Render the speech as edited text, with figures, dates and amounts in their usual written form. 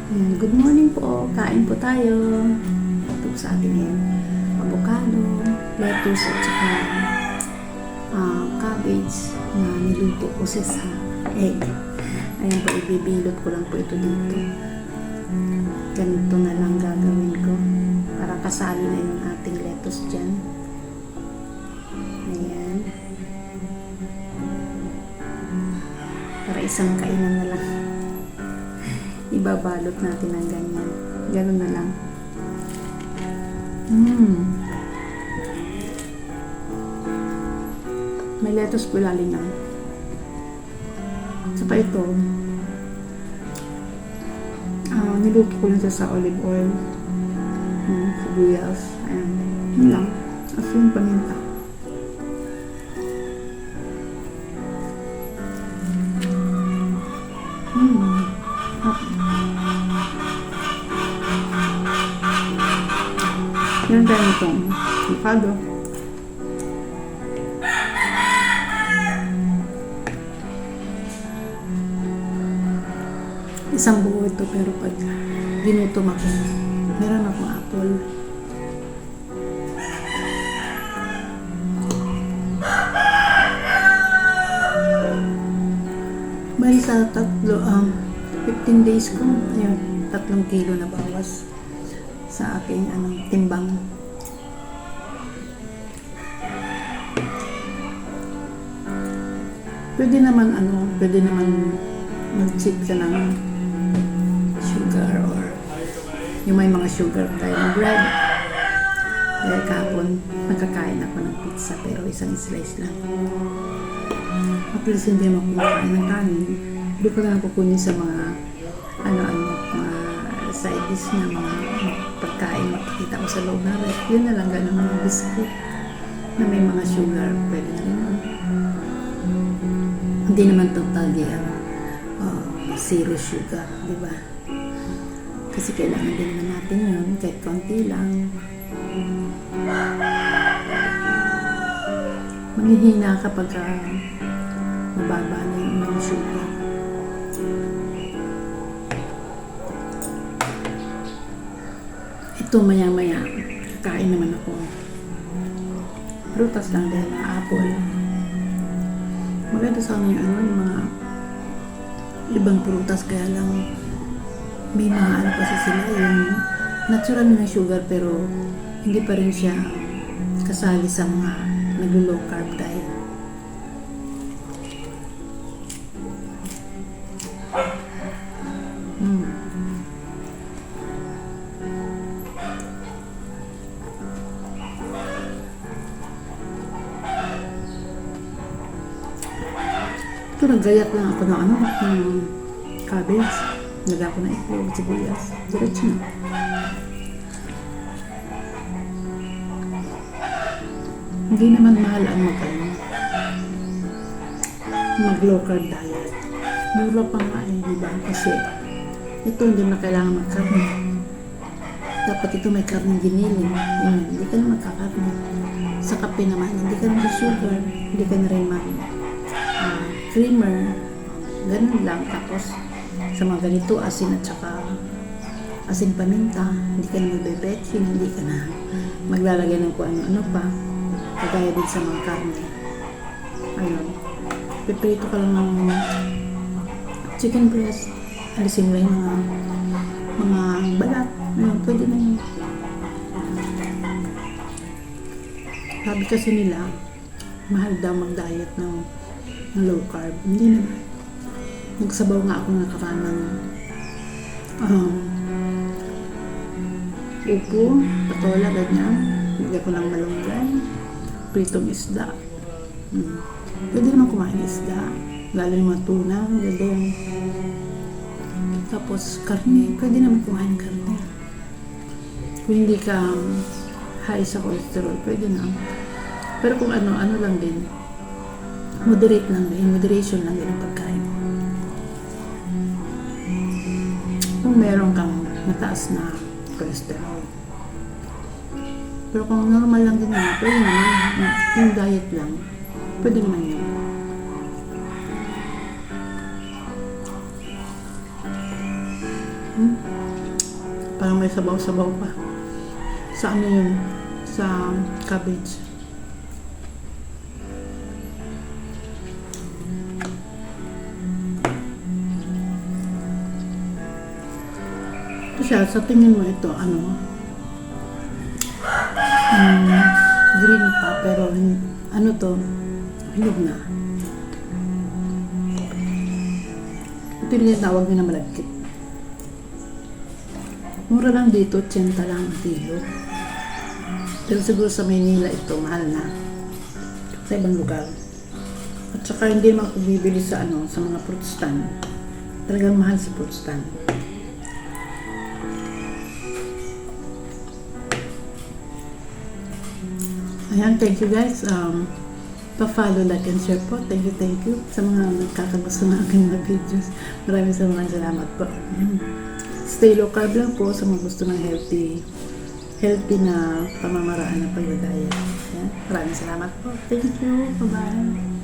Ayan, good morning po. Kain po tayo. Ito sa atin ngayon. Avocado, lettuce at saka cabbage na niluto ko sa egg. Ayan po, ibibilot ko lang po ito dito. Ganito na lang gagawin ko. Para kasali na yung ating lettuce dyan. Ayan. Para isang kainan na lang. Ibabalot natin ng ganyan. Ganun na lang. May lettuce po lalim na. Saka ito, niluto ko lang siya sa olive oil. Sibuyas. Ayan. Yun lang. Asin, paminta. Yan tayo itong avocado. Isang buo ito pero pag ginutom ako, meron akong apple. Bali sa 15 days ko, ayun, 3 kilo na bawas sa aking timbang. Pwede naman mag-cheat ka ng sugar or yung may mga sugar tayong bread. Dahil kahapon nakakain ako ng pizza pero isang slice lang. At least hindi mo kumakain ng kanin. Hindi ko lang kukunin sa mga mga side dish na mga pagkain makikita ko sa loob na ref. Yun na lang, ganun mga biscuit na may mga sugar, pwede na rin. Hindi naman totally zero sugar, di ba? Kasi kailangan din naman natin yun, kahit konti lang. Manghihina kapag mababa na yung sugar. Ito maya-maya, kain naman ako. Prutas lang dahil na apple. Maganda sa amin yung mga ibang prutas, kaya lang may mga kasi sila yung natural na sugar pero hindi pa rin siya kasali sa mga nag-low carb diet. Ito, naggayat lang ako ng cabbage. Lagyan ko ng itlog, sibuyas. Diretso na. Hindi naman mahal ang mag-low carb diet. Mura pa nga diba? Kasi ito hindi na kailangan magkarne. Dapat ito may karne giniling. Hindi ka na magkakarne. Sa kape naman, hindi ka na sugar. Hindi ka na rin creamer, ganun lang. Tapos sa mga ganito, asin at saka asin paminta, hindi ka na magbe-betchin, hindi ka na maglalagay ng kung ano-ano pa, kagaya din sa mga karne. Ayun, piprito ka lang ng chicken breast, alisin mo yung mga balat. Ayun, pwede na yun. Sabi kasi nila, mahal daw mag-diet ng low carb. Hindi naman. Nagsabaw nga ako nakaraan ng upo, patola, ganyan. Bigyan ko ng malunggay, pritong isda. Pwede naman kumain isda, lalo yung mga tuna, ganyan. Tapos karne, pwede naman kumain karne. Kung hindi ka high sa cholesterol, pwede na. Pero kung ano lang din, moderation lang din ang pagkain. Kung meron kang mataas na cholesterol. Pero kung normal lang din naman, pwede naman, yung diet lang, pwede naman yun. Parang may sabaw-sabaw pa. Sa ano yun? Sa cabbage. Ito siya, sa tingin mo ito, ano? Green pa, pero ano to? Hinog na. Ito yung tinatawag nila malagkit. Mura lang dito, 80 lang ang kilo. Pero siguro sa Maynila ito, mahal na. Sa ibang lugar. At saka hindi naman ako bibili sa ano, sa mga fruit stand. Talagang mahal sa fruit stand. Ayan, thank you guys. Pa-follow, like, and share po. Thank you sa mga nagkakagusto ng aking mga videos. Maraming salamat po. Stay low carb lang po sa mga gusto ng healthy na pamamaraan ng pag-diet. Maraming salamat po. Thank you. Bye-bye.